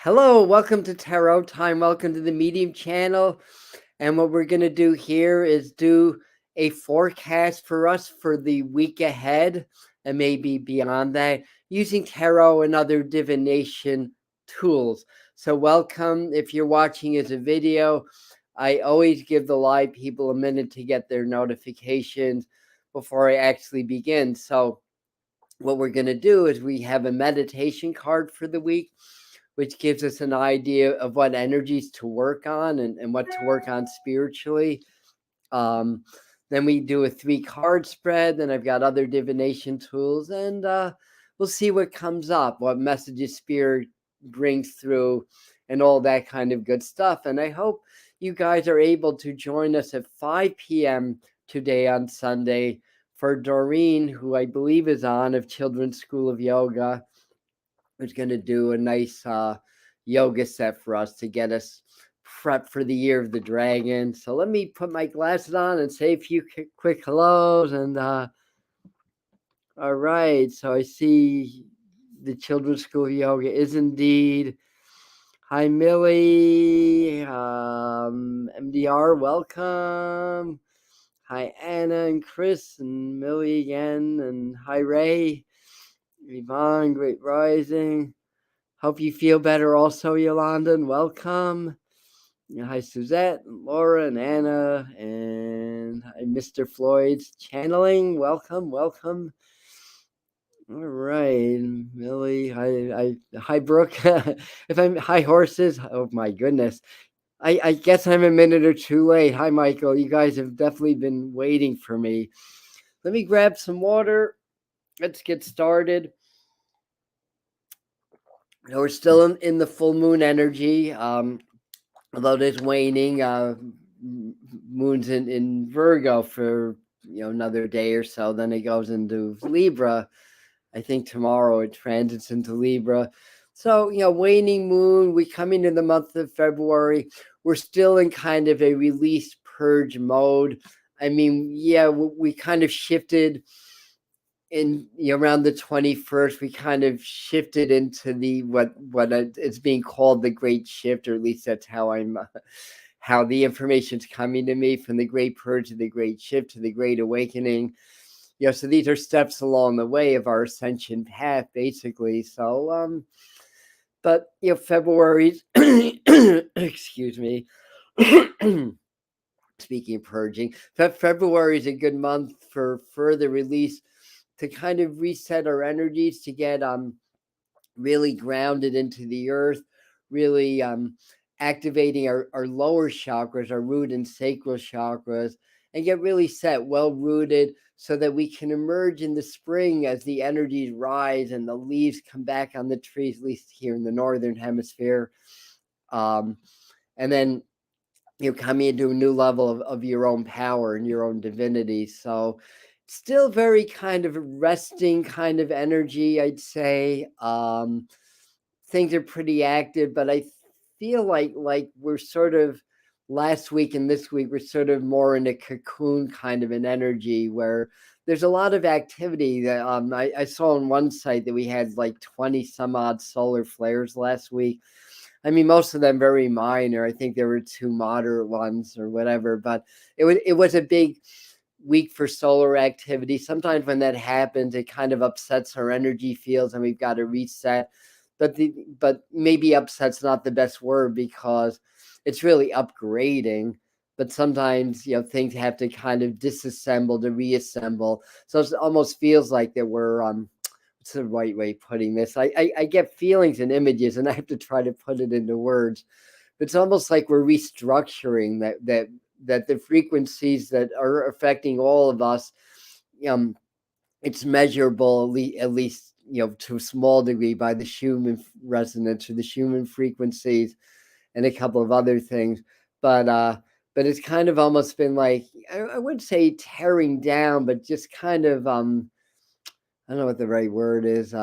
Hello, welcome to Tarot Time. Welcome to the Medium channel. And what we're going to do here is do a forecast for us for the week ahead and maybe beyond that using tarot and other divination tools. So welcome. If you're watching as a video, I always give the live people a minute to get their notifications before I actually begin. So what we're going to do is we have a meditation card for the week, which gives us an idea of what energies to work on and what to work on spiritually. Then we do a 3-card spread. Then I've got other divination tools, and we'll see what comes up, what messages Spirit brings through, and all that kind of good stuff. And I hope you guys are able to join us at 5 p.m. today on Sunday for Doreen, who I believe is on of Children's School of Yoga, who's going to do a nice yoga set for us to get us prepped for the Year of the Dragon. So let me put my glasses on and say a few quick hellos. And all right, so I see the Children's School of Yoga is indeed. Hi, Millie. MDR, welcome. Hi, Anna and Chris and Millie again. And hi, Ray. Yvonne, Great Rising. Hope you feel better also, Yolanda, and welcome. Hi, Suzette, and Laura, and Anna, and hi, Mr. Floyd's channeling. Welcome, welcome. All right, Millie. Hi, Brooke. Hi, horses. Oh my goodness. I guess I'm a minute or two late. Hi, Michael. You guys have definitely been waiting for me. Let me grab some water. Let's get started. We're still in the full moon energy, although it is waning. Moon's in Virgo for another day or so. Then it goes into Libra. I think tomorrow it transits into Libra. So, waning moon, we come into the month of February. We're still in kind of a release purge mode. I mean, yeah, we kind of shifted in around the 21st. We kind of shifted into the what it's being called the Great Shift, or at least that's how how the information's coming to me, from the Great Purge to the Great Shift to the Great Awakening. So these are steps along the way of our ascension path, basically. So, but February's, excuse me. Speaking of purging, February is a good month for further release, to kind of reset our energies, to get really grounded into the earth, really activating our lower chakras, our root and sacral chakras, and get really set, well rooted, so that we can emerge in the spring as the energies rise and the leaves come back on the trees, at least here in the northern hemisphere. And then coming into a new level of your own power and your own divinity. So still very kind of resting kind of energy, I'd say. Things are pretty active, but I feel like we're sort of, last week and this week, we're sort of more in a cocoon kind of an energy, where there's a lot of activity. That I saw on one site that we had like 20 some odd solar flares last week. I mean, most of them very minor. I think there were 2 moderate ones or whatever, but it was a big week for solar activity. Sometimes when that happens, it kind of upsets our energy fields and we've got to reset. But maybe upset's not the best word, because it's really upgrading. But sometimes things have to kind of disassemble to reassemble. So it almost feels like that we're what's the right way of putting this? I get feelings and images, and I have to try to put it into words. It's almost like we're restructuring that the frequencies that are affecting all of us, it's measurable, at least to a small degree, by the Schumann resonance or the Schumann frequencies and a couple of other things. But it's kind of almost been like, I wouldn't say tearing down, but just kind of I don't know what the right word is.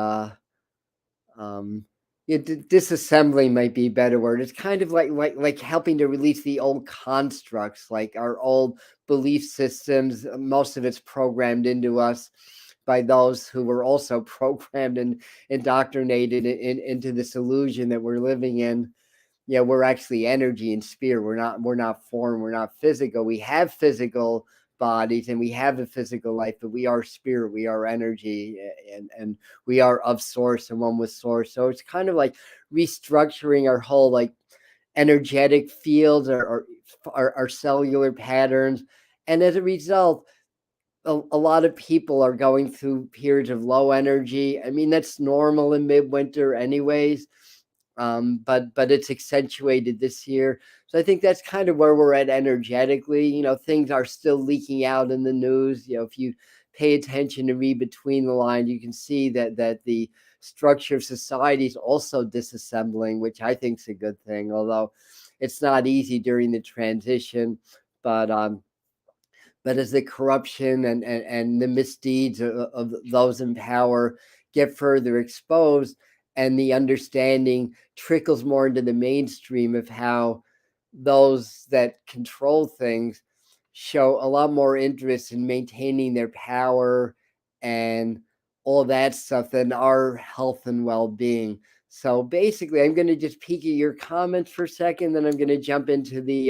Disassembling might be a better word. It's kind of like helping to release the old constructs, like our old belief systems. Most of it's programmed into us by those who were also programmed and indoctrinated into this illusion that we're living in. Yeah, we're actually energy and spirit. We're not form, we're not physical. We have physical bodies and we have a physical life, but we are spirit, we are energy, and we are of source and one with source. So it's kind of like restructuring our whole like energetic fields or our cellular patterns. And as a result, a lot of people are going through periods of low energy. I mean, that's normal in midwinter anyways. But it's accentuated this year. So I think that's kind of where we're at energetically. Things are still leaking out in the news. If you pay attention and read between the lines, you can see that the structure of society is also disassembling, which I think is a good thing, although it's not easy during the transition. But as the corruption and the misdeeds of those in power get further exposed, and the understanding trickles more into the mainstream of how those that control things show a lot more interest in maintaining their power and all that stuff than our health and well-being. So basically, I'm going to just peek at your comments for a second, then I'm going to jump into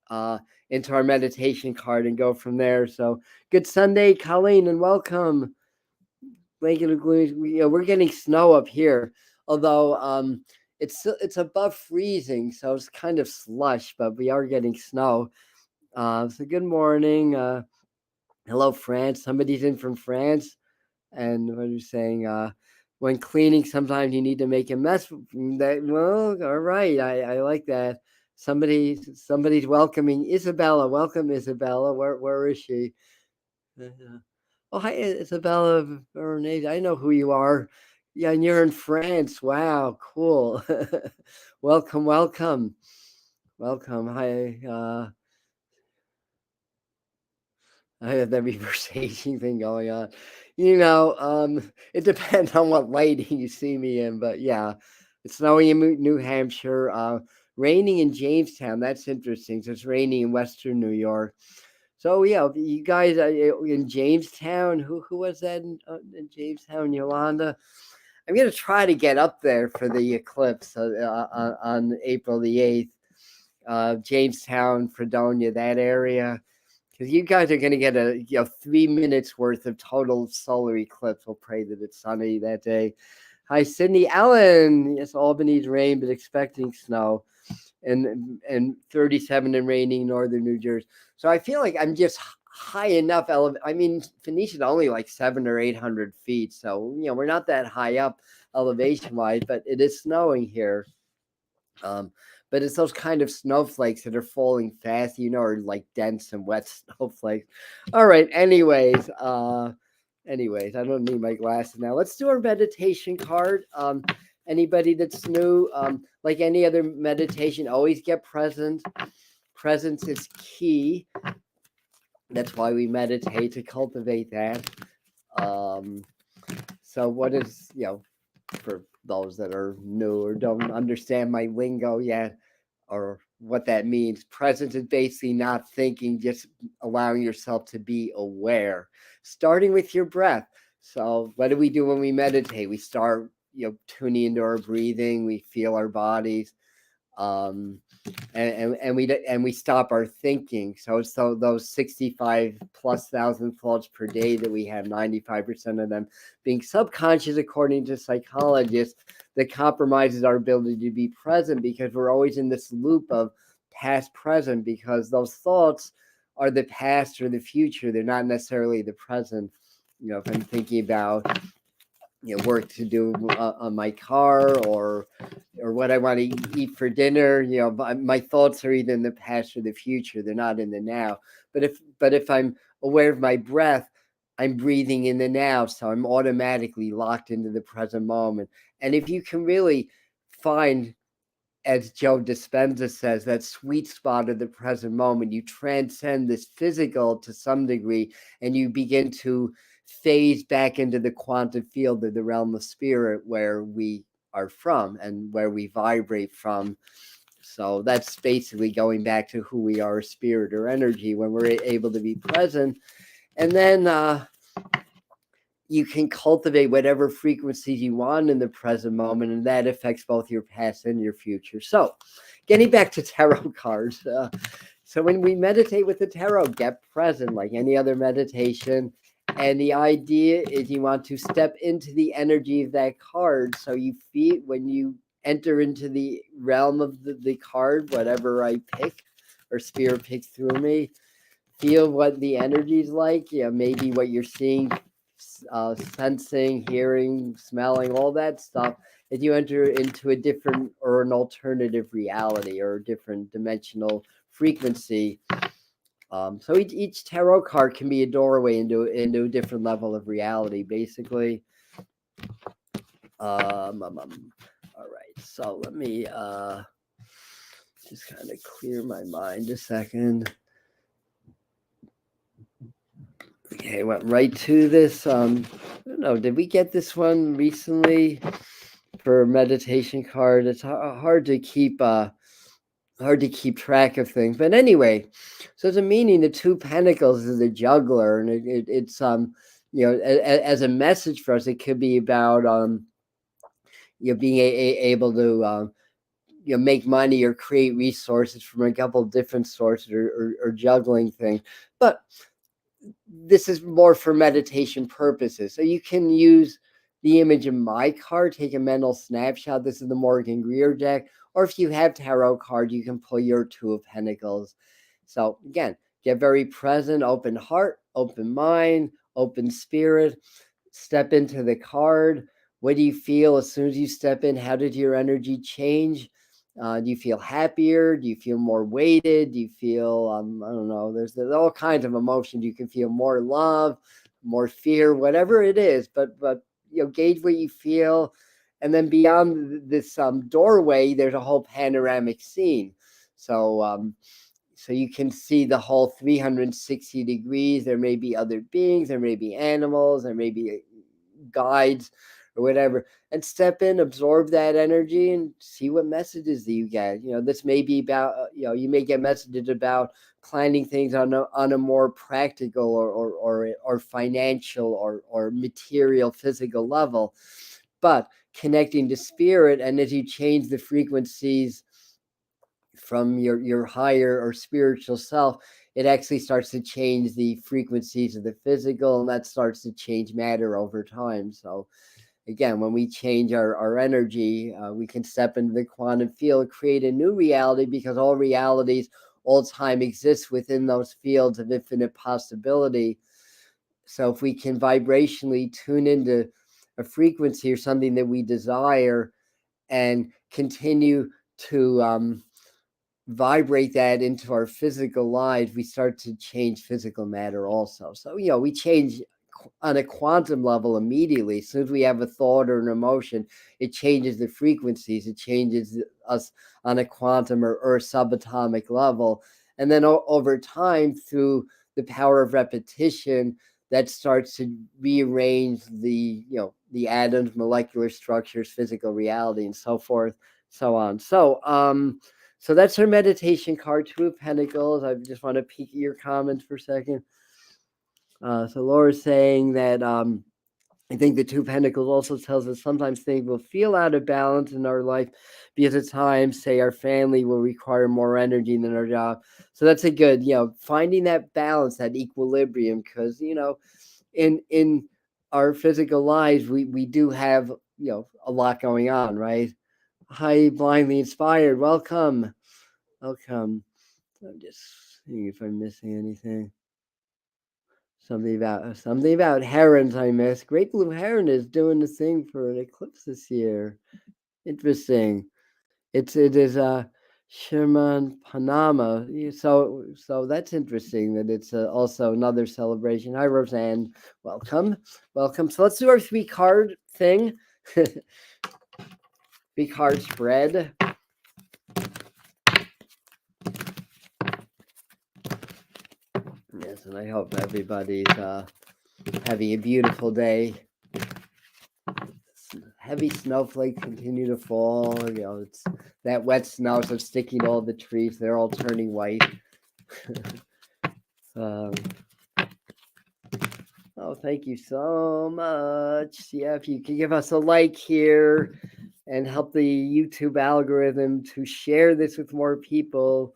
our meditation card and go from there. So good Sunday, Colleen, and welcome. We're getting snow up here, although it's above freezing, so it's kind of slush, but we are getting snow. So good morning. Hello, France. Somebody's in from France, and what are you saying? When cleaning, sometimes you need to make a mess. Well, all right. I like that. Somebody's welcoming Isabella. Welcome, Isabella. Where is she? Oh, hi, Isabella Veronese. I know who you are. Yeah, and you're in France. Wow, cool. Welcome. Hi. I have that reversing thing going on. It depends on what lighting you see me in, but yeah, it's snowing in New Hampshire, raining in Jamestown. That's interesting. So it's raining in Western New York. So yeah, you guys in Jamestown. Who was that in Jamestown? Yolanda. I'm gonna try to get up there for the eclipse on April the 8th. Jamestown, Fredonia, that area, because you guys are going to get a 3 minutes worth of total solar eclipse. We'll pray that it's sunny that day. Hi, Sydney Ellen. Yes, Albany's rain, but expecting snow, and 37 and raining northern New Jersey. So I feel like I'm just high enough. I mean, Phoenicia's only like 700 or 800 feet, so we're not that high up elevation wise, but it is snowing here. But it's those kind of snowflakes that are falling fast, or like dense and wet snowflakes. All right. Anyways, I don't need my glasses now. Let's do our meditation card. Anybody that's new, like any other meditation, always get present. Presence is key. That's why we meditate, to cultivate that. So what is, for those that are new or don't understand my lingo yet, or what that means, presence is basically not thinking, just allowing yourself to be aware, starting with your breath. So what do we do when we meditate? We start, tuning into our breathing. We feel our bodies. And we stop our thinking. So those 65 plus thousand thoughts per day that we have, 95% of them being subconscious, according to psychologists, that compromises our ability to be present, because we're always in this loop of past present, because those thoughts are the past or the future. They're not necessarily the present. If I'm thinking about work to do on my car, or what I want to eat for dinner, my thoughts are either in the past or the future. They're not in the now. But if I'm aware of my breath, I'm breathing in the now, so I'm automatically locked into the present moment. And if you can really find, as Joe Dispenza says, that sweet spot of the present moment, you transcend this physical to some degree, and you begin to phase back into the quantum field of the realm of spirit, where we are from and where we vibrate from. So that's basically going back to who we are, spirit or energy, when we're able to be present. And then you can cultivate whatever frequencies you want in the present moment, and that affects both your past and your future. So, getting back to tarot cards. So when we meditate with the tarot, get present like any other meditation. And the idea is you want to step into the energy of that card. So you feel when you enter into the realm of the card, whatever I pick or spirit picks through me, feel what the energy is like. Maybe what you're seeing, sensing, hearing, smelling, all that stuff. If you enter into a different or an alternative reality or a different dimensional frequency. So each tarot card can be a doorway into a different level of reality, basically. All right, so let me just kind of clear my mind a second. Okay, went right to this. I don't know, did we get this one recently for meditation card? It's hard to keep track of things, but anyway, so the meaning, the two pentacles is a juggler, and it's as a message for us, it could be about being able to make money or create resources from a couple of different sources, or juggling things. But this is more for meditation purposes. So you can use the image of my card, take a mental snapshot. This is the Morgan Greer deck. Or if you have tarot card, you can pull your Two of Pentacles. So again, get very present, open heart, open mind, open spirit. Step into the card. What do you feel as soon as you step in? How did your energy change? Do you feel happier? Do you feel more weighted? Do you feel, I don't know, there's all kinds of emotions. You can feel more love, more fear, whatever it is, but gauge what you feel. And then beyond this doorway, there's a whole panoramic scene. So you can see the whole 360 degrees. There may be other beings, there may be animals, there may be guides or whatever, and step in, absorb that energy, and see what messages that you get. This may be about, you may get messages about planning things on a more practical or financial or material, physical level, but connecting to spirit. And as you change the frequencies from your higher or spiritual self, it actually starts to change the frequencies of the physical, and that starts to change matter over time. So again, when we change our energy, we can step into the quantum field, create a new reality, because all realities, all time exists within those fields of infinite possibility. So if we can vibrationally tune into a frequency or something that we desire and continue to vibrate that into our physical lives, we start to change physical matter also. So, we change on a quantum level immediately. As soon as we have a thought or an emotion, it changes the frequencies. It changes us on a quantum or subatomic level. And then over time, through the power of repetition, that starts to rearrange the atoms, molecular structures, physical reality, and so forth, so on. So that's our meditation card, Two of Pentacles. I just want to peek at your comments for a second. So Laura's saying that I think the Two of Pentacles also tells us sometimes things will feel out of balance in our life because at times, say, our family will require more energy than our job. So that's a good, finding that balance, that equilibrium, because, in our physical lives, we do have, a lot going on, right? Hi, Blindly Inspired. Welcome. I'm just seeing if I'm missing anything. Something about herons I missed. Great Blue Heron is doing the thing for an eclipse this year. Interesting. It is Sherman Panama. So that's interesting that it's also another celebration. Hi, Roseanne. Welcome. So let's do our 3-card thing. 3-card spread. Yes, and I hope everybody's having a beautiful day. Heavy snowflakes continue to fall. It's that wet snow, so it's sticking to all the trees. They're all turning white. Oh, Oh, thank you so much. Yeah, if you could give us a like here and help the YouTube algorithm to share this with more people.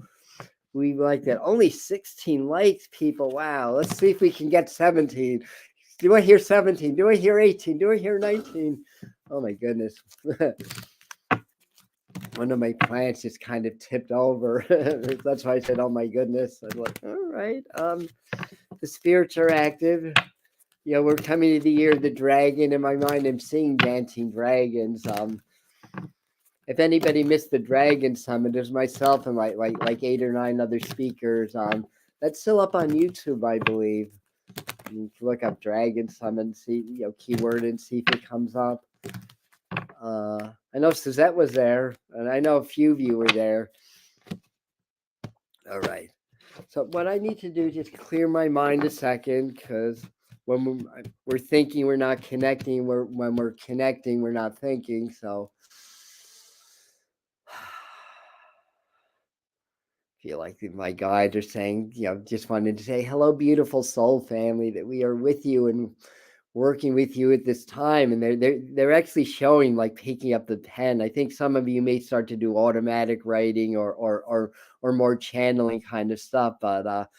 We like that. Only 16 likes, people. Wow. Let's see if we can get 17. Do I hear 17? Do I hear 18? Do I hear 19? Oh my goodness. One of my plants just kind of tipped over. That's why I said, oh my goodness. I'm like, all right. The spirits are active. We're coming to the year of the dragon. In my mind, I'm seeing dancing dragons. If anybody missed the Dragon Summit, there's myself and like 8 or 9 other speakers. That's still up on YouTube, I believe. You can look up Dragon Summit and see, keyword and see if it comes up. I know Suzette was there, and I know a few of you were there. All right. So what I need to do is just clear my mind a second, because when we're thinking, we're not connecting. When we're connecting, we're not thinking. So feel like my guides are saying, just wanted to say hello, beautiful soul family, that we are with you and working with you at this time. And they're actually showing, like, picking up the pen. I think some of you may start to do automatic writing or more channeling kind of stuff, but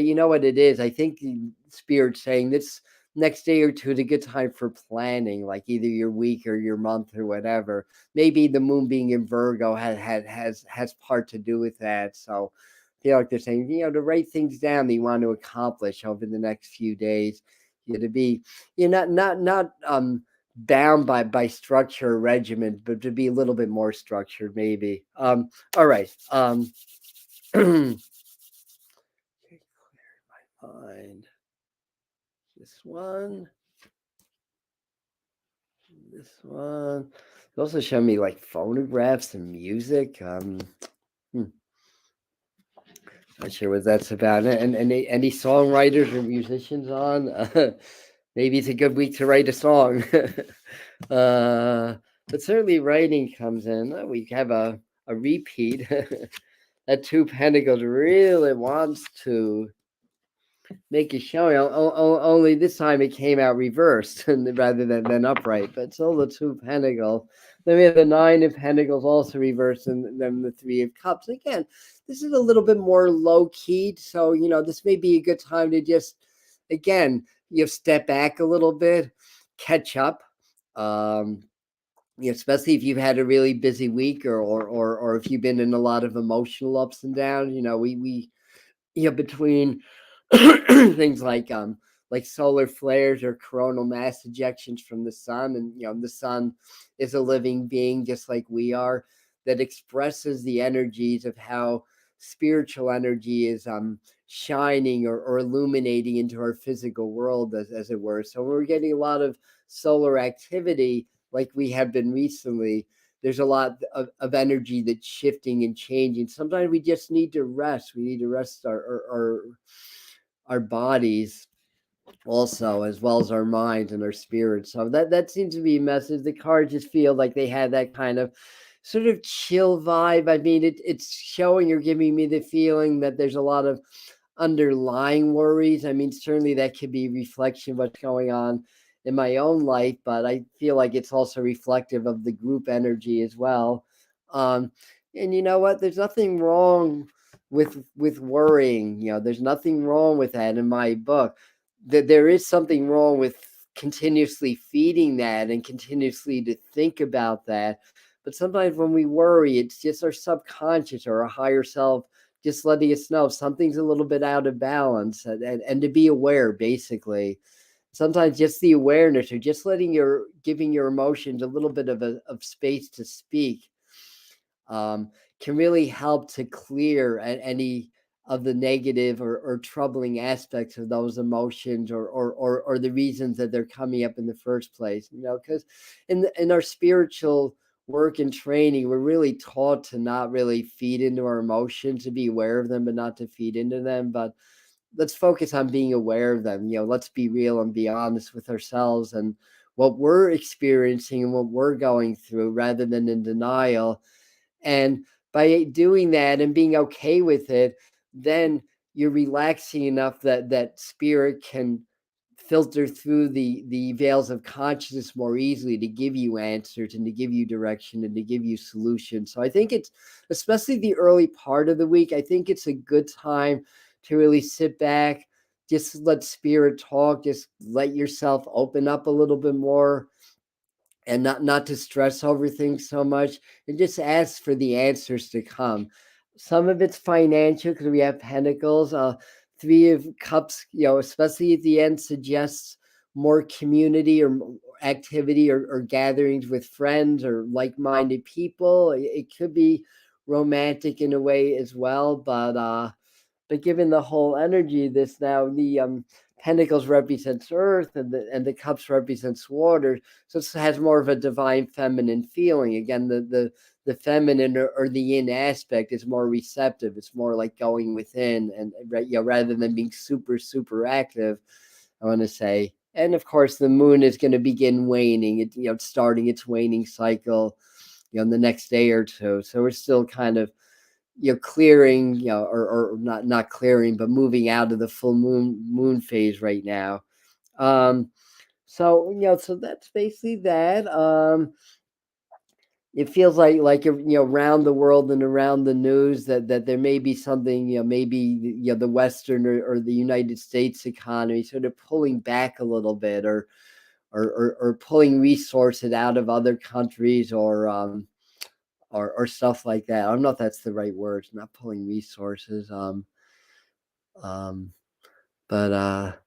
you know what it is? I think the Spirit's saying this next day or two is a good time for planning, like either your week or your month or whatever. Maybe the moon being in Virgo has part to do with that. So I feel like they're saying, to write things down that you want to accomplish over the next few days. To be, not bound by structure or regimen, but to be a little bit more structured, maybe. All right. Find this one. They also show me like phonographs and music. Not sure what that's about. And any songwriters or musicians on? Maybe it's a good week to write a song. But certainly writing comes in. We have a repeat. That 2 Pentacles really wants to make a showing. Only this time it came out reversed rather than upright. But still the 2 Pentacles. Then we have the 9 of Pentacles also reversed, and then the 3 of Cups. Again, this is a little bit more low keyed. So this may be a good time to just, again, step back a little bit, catch up. Especially if you've had a really busy week, or if you've been in a lot of emotional ups and downs. We between things like solar flares or coronal mass ejections from the sun, and the sun is a living being just like we are, that expresses the energies of how spiritual energy is shining or illuminating into our physical world, as it were. So we're getting a lot of solar activity like we have been recently. There's a lot of energy that's shifting and changing. Sometimes we just need to rest. We need to rest our bodies also, as well as our minds and our spirits. So that seems to be a message. The cards just feel like they had that kind of sort of chill vibe. I mean, it's showing or giving me the feeling that there's a lot of underlying worries. I mean, certainly that could be reflection of what's going on in my own life, but I feel like it's also reflective of the group energy as well. And you know what? There's nothing wrong with worrying. There's nothing wrong with that in my book. That there is something wrong with continuously feeding that and continuously to think about that. But sometimes when we worry, it's just our subconscious or our higher self just letting us know something's a little bit out of balance, and to be aware, basically. Sometimes just the awareness, or just giving your emotions a little bit of space to speak, can really help to clear any of the negative or troubling aspects of those emotions, or the reasons that they're coming up in the first place. Because in our spiritual work and training, we're really taught to not really feed into our emotions, to be aware of them, but not to feed into them. But let's focus on being aware of them. Let's be real and be honest with ourselves and what we're experiencing and what we're going through, rather than in denial. And by doing that and being okay with it, then you're relaxing enough that spirit can filter through the veils of consciousness more easily to give you answers and to give you direction and to give you solutions. So I think it's, especially the early part of the week, I think it's a good time to really sit back, just let spirit talk, just let yourself open up a little bit more, and not to stress over things so much, and just ask for the answers to come. Some of it's financial because we have pentacles. Three of cups, especially at the end, suggests more community or activity, or gatherings with friends or like-minded people. It could be romantic in a way as well, but given the whole energy of this now, the pentacles represents earth, and the cups represents water, so it has more of a divine feminine feeling. Again, the feminine, or the yin aspect, is more receptive. It's more like going within, and rather than being super active, I want to say. And of course, the moon is going to begin waning. It's starting its waning cycle, in the next day or two. So we're still kind of clearing, or not clearing, but moving out of the full moon phase right now. So so that's basically that. It feels like around the world and around the news that there may be something, maybe the Western, or the United States economy sort of pulling back a little bit, or pulling resources out of other countries, or stuff like that. I don't know if that's the right word. Not pulling resources, but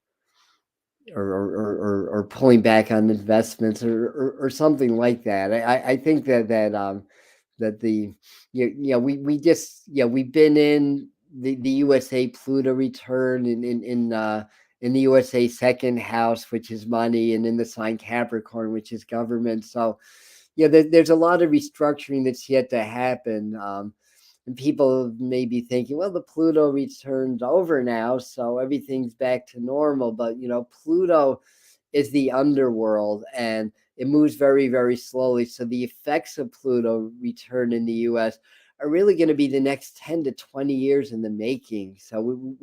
or pulling back on investments, or something like that. I think that we just, we've been in the USA Pluto return in the USA second house, which is money, and in the sign Capricorn, which is government. So there's a lot of restructuring that's yet to happen. And people may be thinking, well, the Pluto returned over now, so everything's back to normal. But Pluto is the underworld, and it moves very, very slowly. So the effects of Pluto return in the U.S. are really going to be the next 10 to 20 years in the making. So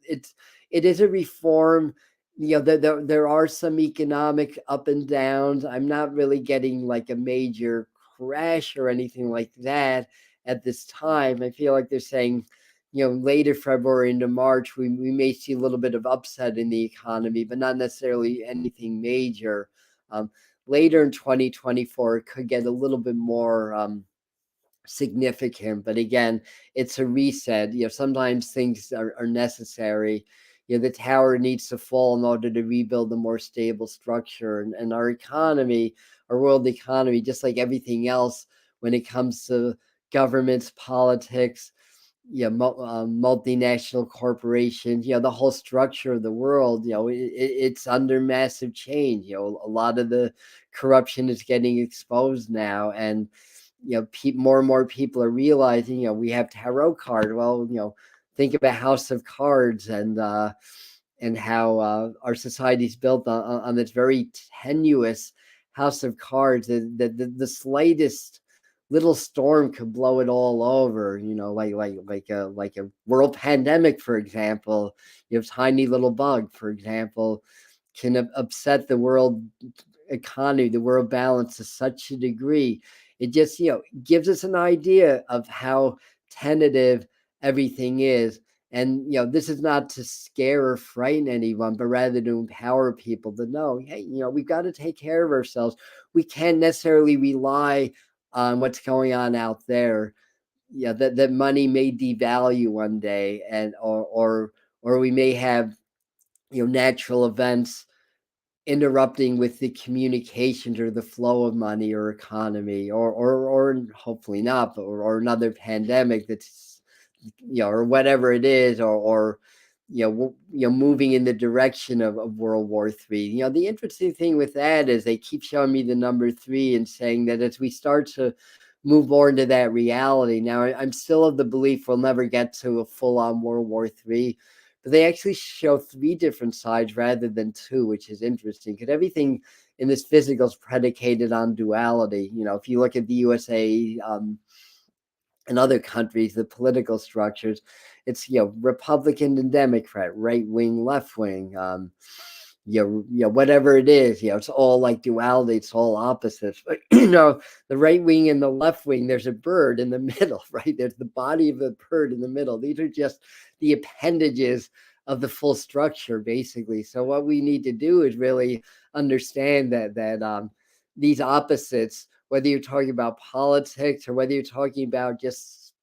it is a reform. There are some economic up and downs. I'm not really getting like a major crash or anything like that at this time. I feel like they're saying, later February into March, we may see a little bit of upset in the economy, but not necessarily anything major. Later in 2024, it could get a little bit more significant, but again, it's a reset. Sometimes things are necessary. The tower needs to fall in order to rebuild a more stable structure, and our economy, our world economy, just like everything else when it comes to governments, politics, multinational corporations, the whole structure of the world, it's under massive change. A lot of the corruption is getting exposed now, and more and more people are realizing, we have tarot card. Well, think about House of Cards, and how our society is built on this very tenuous House of Cards. The slightest little storm could blow it all over. Like a world pandemic, for example. Tiny little bug, for example, can upset the world economy, the world balance to such a degree. It just gives us an idea of how tentative everything is. And this is not to scare or frighten anyone, but rather to empower people to know, hey, we've got to take care of ourselves. We can't necessarily rely on what's going on out there. That money may devalue one day, and or we may have natural events interrupting with the communications or the flow of money or economy, or hopefully not, or another pandemic that's or whatever it is, or moving in the direction of World War III. The interesting thing with that is they keep showing me the number 3 and saying that as we start to move more into that reality. Now, I'm still of the belief we'll never get to a full-on World War III, but they actually show 3 different sides rather than 2, which is interesting, because everything in this physical is predicated on duality. If you look at the USA, and other countries, the political structures, it's Republican and Democrat, right wing, left wing. whatever it is, it's all like duality, it's all opposites. But the right wing and the left wing, there's a bird in the middle, right? There's the body of the bird in the middle. These are just the appendages of the full structure, basically. So what we need to do is really understand that these opposites, whether you're talking about politics or whether you're talking about just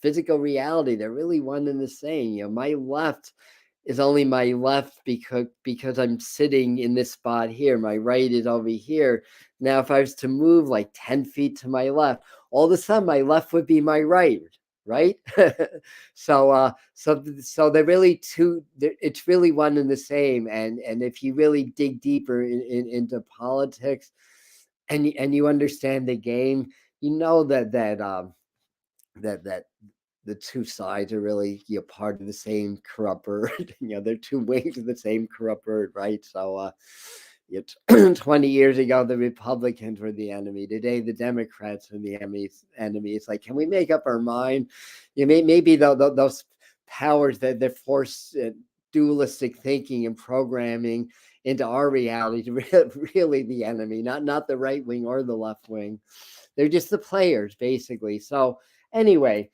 physical reality, they're really one and the same. My left is only my left because I'm sitting in this spot here. My right is over here. Now, if I was to move like 10 feet to my left, all of a sudden my left would be my right, right? So they're really it's really one and the same. And if you really dig deeper into politics and you understand the game, you know that the two sides are really part of the same corrupt bird. They're two wings of the same corrupt bird, right? So 20 years ago the Republicans were the enemy. Today the Democrats are the enemy. It's like, can we make up our mind? Maybe those powers that force dualistic thinking and programming into our reality really the enemy, not the right wing or the left wing. They're just the players, basically. So anyway,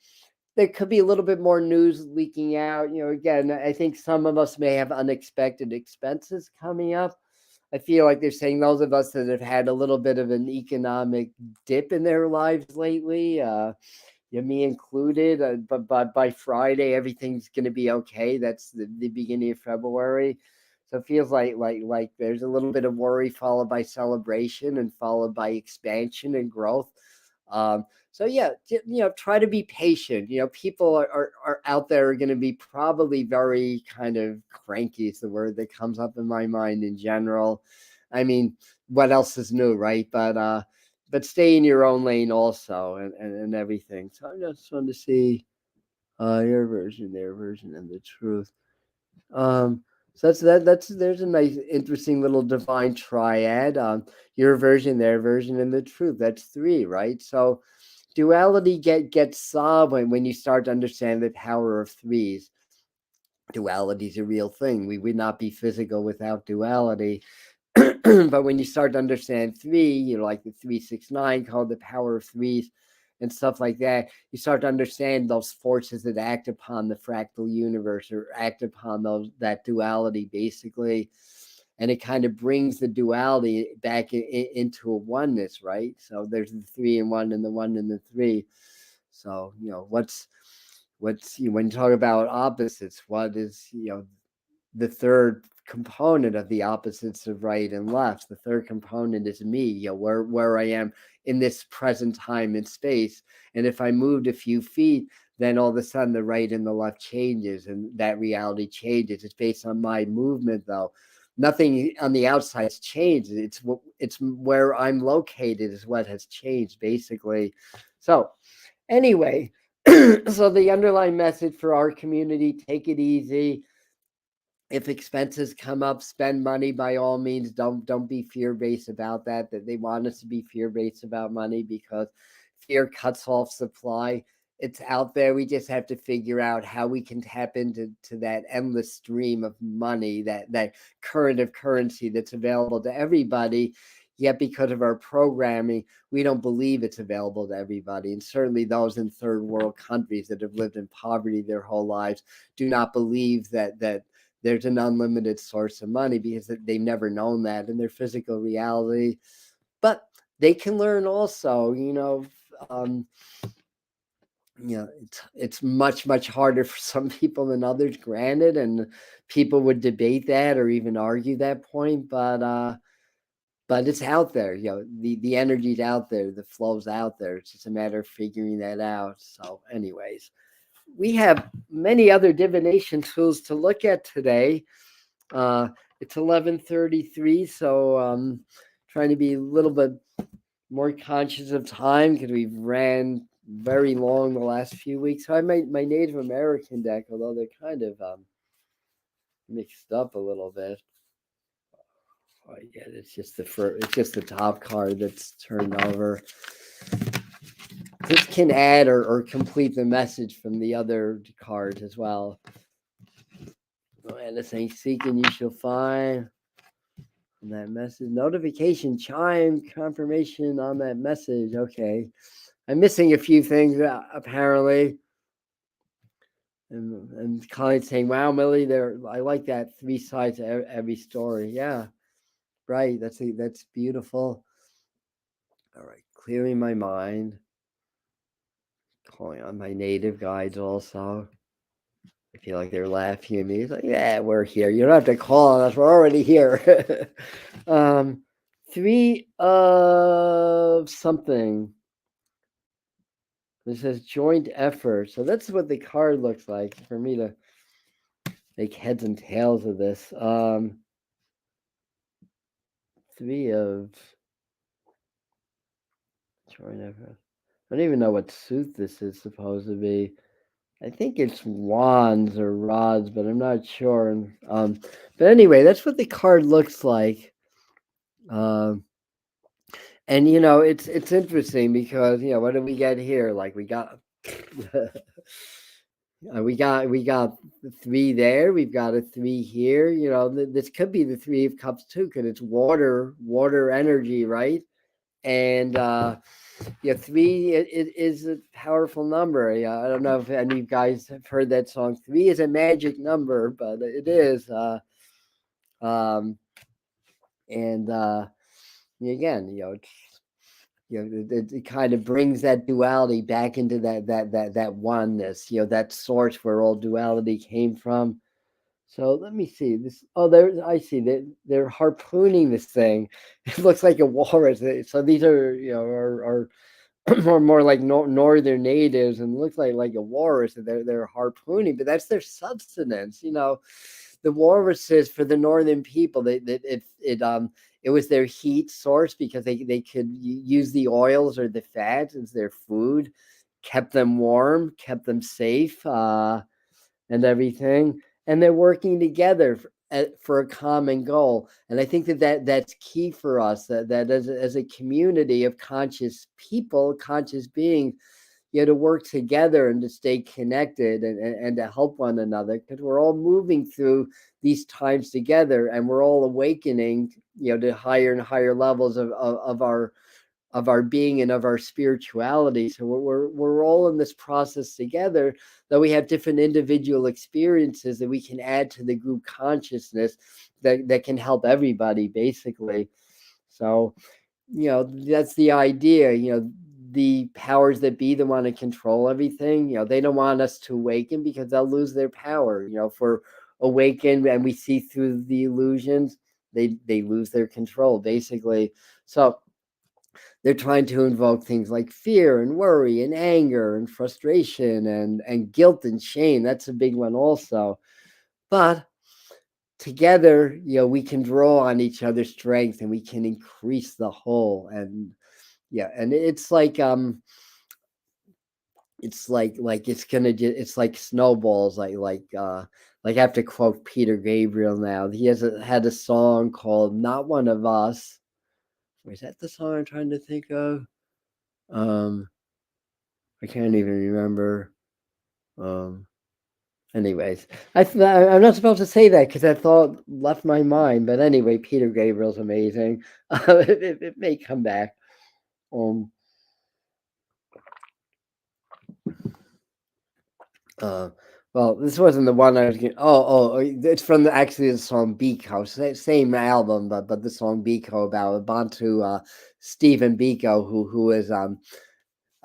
there could be a little bit more news leaking out. Again, I think some of us may have unexpected expenses coming up. I feel like they're saying those of us that have had a little bit of an economic dip in their lives lately, me included, but by Friday, everything's going to be okay. That's the beginning of February. So it feels like there's a little bit of worry followed by celebration and followed by expansion and growth. So try to be patient. People are out there are going to be probably very kind of cranky is the word that comes up in my mind in general. I mean, what else is new, right? But stay in your own lane also and everything. So I just wanted to see your version, their version, and the truth. So there's a nice, interesting little divine triad. Your version, their version, and the truth. That's 3, right? So duality gets solved when you start to understand the power of 3s. Duality is a real thing. We would not be physical without duality. But when you start to understand 3, like the 369 called the power of 3s and stuff like that, you start to understand those forces that act upon the fractal universe or act upon that duality, basically. And it kind of brings the duality back into a oneness, right? So there's the 3 and 1 and the 1 and the 3. So what's when you talk about opposites, what is the third component of the opposites of right and left? The third component is me, where I am in this present time and space. And if I moved a few feet, then all of a sudden the right and the left changes and that reality changes. It's based on my movement, though. Nothing on the outside's changed. It's where I'm located is what has changed, basically. So anyway, so the underlying message for our community: take it easy. If expenses come up, spend money by all means. Don't be fear-based about that they want us to be fear-based about money, because fear cuts off supply. It's out there. We just have to figure out how we can tap into that endless stream of money, that current of currency that's available to everybody. Yet because of our programming, we don't believe it's available to everybody. And certainly those in third world countries that have lived in poverty their whole lives do not believe that there's an unlimited source of money, because they've never known that in their physical reality. But they can learn also, it's much harder for some people than others, granted, and people would debate that or even argue that point, but it's out there. The energy's out there, the flow's out there. It's just a matter of figuring that out. So anyways, we have many other divination tools to look at today. It's 11:33, so trying to be a little bit more conscious of time because we've ran very long the last few weeks. So I made my Native American deck, although they're kind of mixed up a little bit. Oh, yeah, it's just the top card that's turned over. This can add or complete the message from the other cards as well. And it's saying, seek and you shall find. on that message. Notification, chime, confirmation on that message. Okay. I'm missing a few things apparently. And Colleen's saying, "Wow, Millie, I like that 3 sides to every story." Yeah, right. That's beautiful. All right, clearing my mind. Calling on my native guides also. I feel like they're laughing at me. It's like, yeah, we're here. You don't have to call on us. We're already here. 3 of something. This says joint effort. So that's what the card looks like for me to make heads and tails of this. 3 of joint effort. I don't even know what suit this is supposed to be. I think it's wands or rods, but I'm not sure. But anyway, that's what the card looks like. Um, and it's interesting because what do we get here? Like we got we got the 3 there. We've got a 3 here. This could be the 3 of cups too, because it's water energy, right? And 3 it is a powerful number. Yeah, I don't know if any of you guys have heard that song. 3 is a magic number, but it is. Um, and again, it kind of brings that duality back into that oneness. That source where all duality came from. So let me see this. Oh, I see that they're harpooning this thing. It looks like a walrus. So these are are more like northern natives, and looks like a walrus. And they're harpooning, but that's their subsistence. The walruses for the northern people, it was their heat source because they could use the oils or the fats as their food, kept them warm, kept them safe, and everything. And they're working together for a common goal. And I think that's key for us. That as a community of conscious people, conscious beings, to work together and to stay connected and to help one another, because we're all moving through these times together, and we're all awakening to higher and higher levels of our being and of our spirituality. So we're all in this process together, though we have different individual experiences that we can add to the group consciousness that can help everybody, basically. So that's the idea. The powers that be that want to control everything, they don't want us to awaken because they'll lose their power. If we're awakened and we see through the illusions, they lose their control, basically. So they're trying to invoke things like fear and worry and anger and frustration and guilt and shame. That's a big one also. But together, we can draw on each other's strength and we can increase the whole. And and it's like snowballs. I have to quote Peter Gabriel now. He had a song called "Not One of Us." Is that the song I'm trying to think of? I can't even remember. Um, Anyways, I'm not supposed to say that because that thought left my mind. But anyway, Peter Gabriel's amazing. It may come back. Um, uh, well, this wasn't the one I was getting. It's from actually the song Biko, same album, but the song Biko about Bantu Stephen Biko, who is a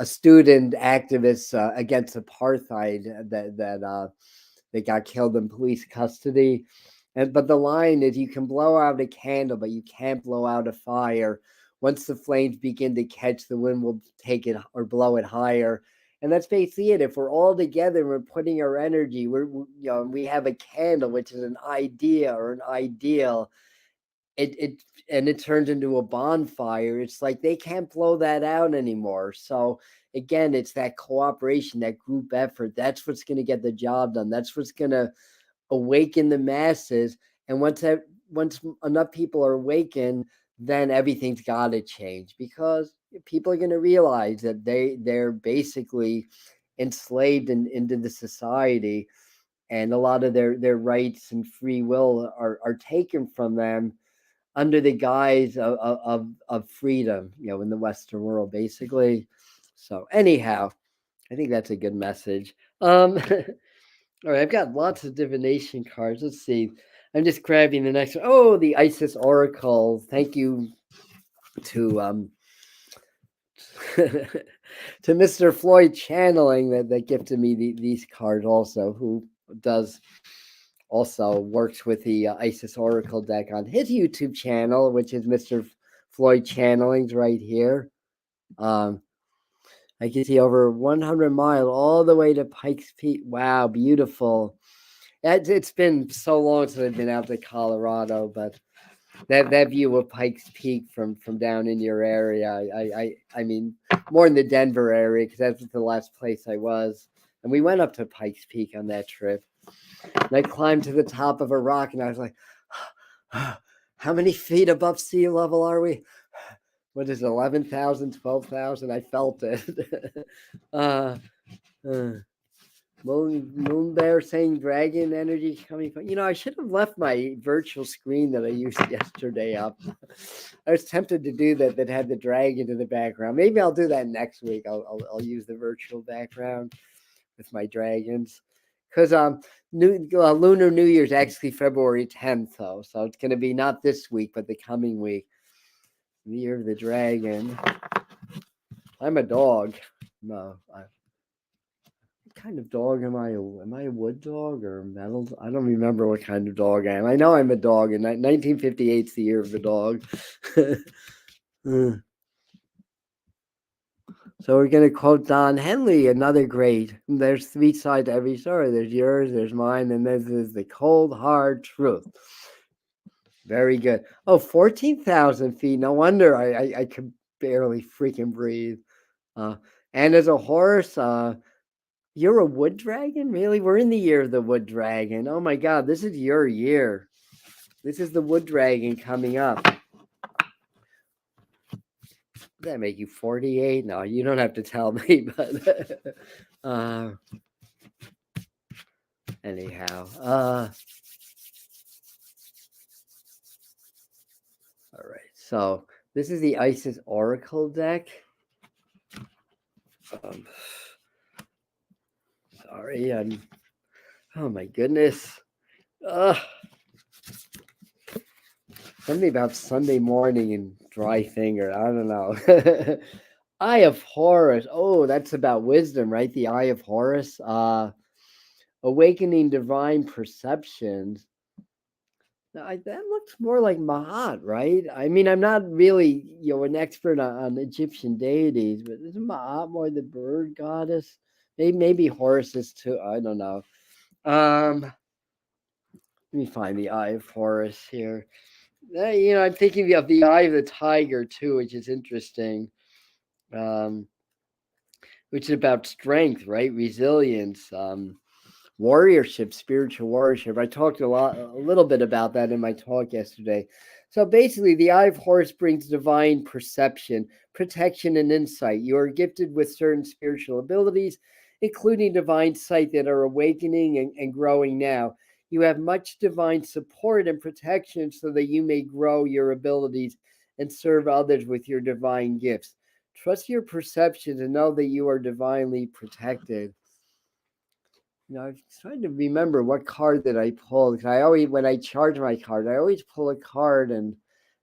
student activist against apartheid that got killed in police custody. But the line is, you can blow out a candle, but you can't blow out a fire. Once the flames begin to catch, the wind will take it or blow it higher. And that's basically it. If we're all together and we're putting our energy, we have a candle, which is an idea or an ideal, it turns into a bonfire. It's like they can't blow that out anymore. So again, it's that cooperation, that group effort. That's what's going to get the job done. That's what's going to awaken the masses. And once enough people are awakened, then everything's got to change, because people are going to realize that they're basically enslaved into the society, and a lot of their rights and free will are taken from them, under the guise of freedom, in the Western world, basically. So anyhow, I think that's a good message. All right, I've got lots of divination cards. Let's see. I'm just grabbing the next one. Oh, the Isis Oracle. Thank you to to Mr. Floyd Channeling that gifted me these cards also, who does also works with the Isis Oracle deck on his YouTube channel, which is Mr. Floyd Channeling's right here. I can see over 100 miles all the way to Pikes Peak. Wow, beautiful. It's been so long since I've been out to Colorado, but that view of Pikes Peak from down in your area, I mean, more in the Denver area, because that's the last place I was. And we went up to Pikes Peak on that trip. And I climbed to the top of a rock, and I was like, how many feet above sea level are we? What is it, 11,000, 12,000? I felt it. Moon Bear saying dragon energy coming from. I should have left my virtual screen that I used yesterday up. I was tempted to do that had the dragon in the background. Maybe I'll do that next week. I'll use the virtual background with my dragons. Because Lunar New Year's actually February 10th, though. So it's going to be not this week, but the coming week. The Year of the Dragon. I'm a dog. No, what kind of dog am I? Am I a wood dog or metal? I don't remember what kind of dog I am. I know I'm a dog, and 1958 is the year of the dog. So we're going to quote Don Henley, another great. There's three sides to every story. There's yours, there's mine, and this is the cold, hard truth. Very good. Oh, 14,000 feet. No wonder I could barely freaking breathe. And as a horse, you're a wood dragon? Really? We're in the year of the wood dragon. Oh my God, this is your year. This is the wood dragon coming up. Does that make you 48? No, you don't have to tell me, but anyhow. All right, so this is the Isis Oracle deck. Sorry, oh my goodness. Something about Sunday morning and dry finger. I don't know. Eye of Horus. Oh, that's about wisdom, right? The Eye of Horus. Awakening divine perceptions. Now, that looks more like Ma'at, right? I mean, I'm not really, an expert on Egyptian deities, but isn't Ma'at more the bird goddess? Maybe Horus is too. I don't know. Let me find the Eye of Horus here. I'm thinking of the Eye of the Tiger too, which is interesting. Which is about strength, right? Resilience, warriorship, spiritual warriorship. I talked a little bit about that in my talk yesterday. So basically, the Eye of Horus brings divine perception, protection, and insight. You are gifted with certain spiritual abilities, including divine sight, that are awakening and growing now. You have much divine support and protection so that you may grow your abilities and serve others with your divine gifts. Trust your perception and know that you are divinely protected. I was trying to remember what card that I pulled. Because I always, when I charge my card, I always pull a card, and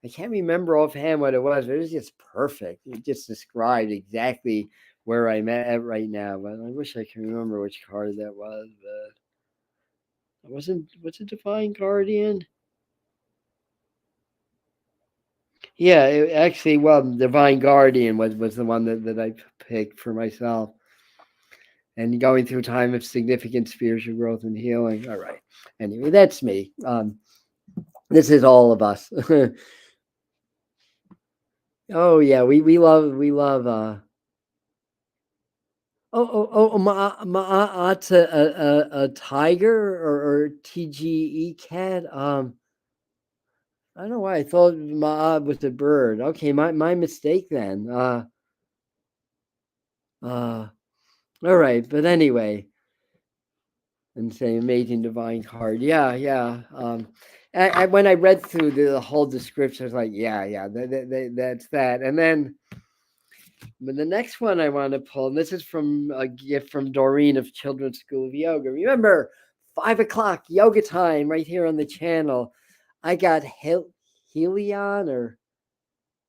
I can't remember offhand what it was. It was just perfect. It just described exactly where I'm at right now. But I wish I could remember which card that was. But it wasn't. What's a Divine Guardian? Yeah, actually, Divine Guardian was the one that I picked for myself. And going through a time of significant spiritual growth and healing. All right. Anyway, that's me. This is all of us. Oh yeah, we love Ma'at's a tiger or TGE cat. I don't know why I thought Ma'at was a bird. Okay, my mistake then. All right, but anyway. and say amazing divine card. Yeah. When I read through the whole description, I was like, yeah, that's that. And then, but the next one I want to pull, and this is from a gift from Doreen of Children's School of Yoga. Remember, 5 o'clock yoga time right here on the channel. I got Helion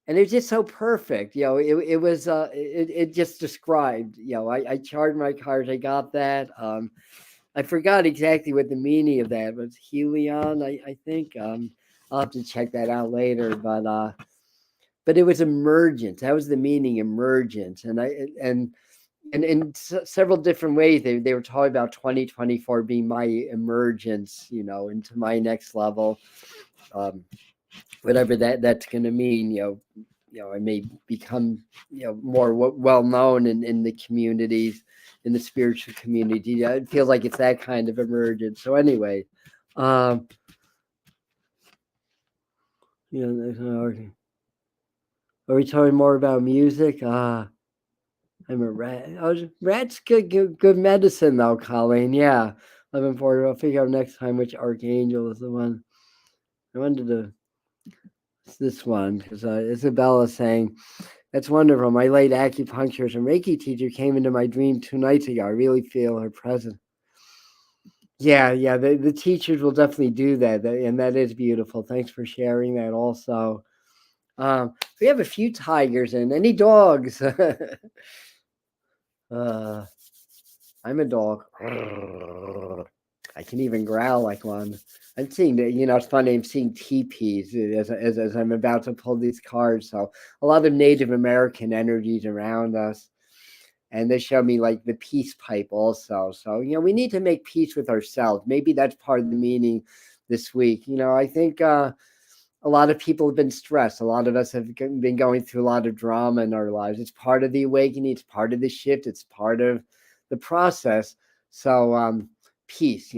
and it was just so perfect. It was it just described. I charged my cards. I got that. I forgot exactly what the meaning of that was. Helion, I think. I'll have to check that out later. But it was emergence. That was the meaning, emergence. And in several different ways, they were talking about 2024 being my emergence, into my next level. Whatever that's going to mean, I may become, more well known in the communities, in the spiritual community. It feels like it's that kind of emergence. So anyway, um, are we talking more about music? I'm a rat. Rat's good medicine though, Colleen. Yeah, looking forward to it. I'll figure out next time which archangel is the one. I wanted to. It's this one because Isabella saying, "That's wonderful. My late acupuncturist and Reiki teacher came into my dream 2 nights ago. I really feel her presence." Yeah. The teachers will definitely do that, and that is beautiful. Thanks for sharing that. Also, we have a few tigers and any dogs. I'm a dog. I can even growl like one. I'm seeing that, it's funny. I'm seeing teepees as I'm about to pull these cards. So a lot of Native American energies around us, and they show me like the peace pipe also. So we need to make peace with ourselves. Maybe that's part of the meaning this week. I think a lot of people have been stressed. A lot of us have been going through a lot of drama in our lives. It's part of the awakening. It's part of the shift. It's part of the process. So peace,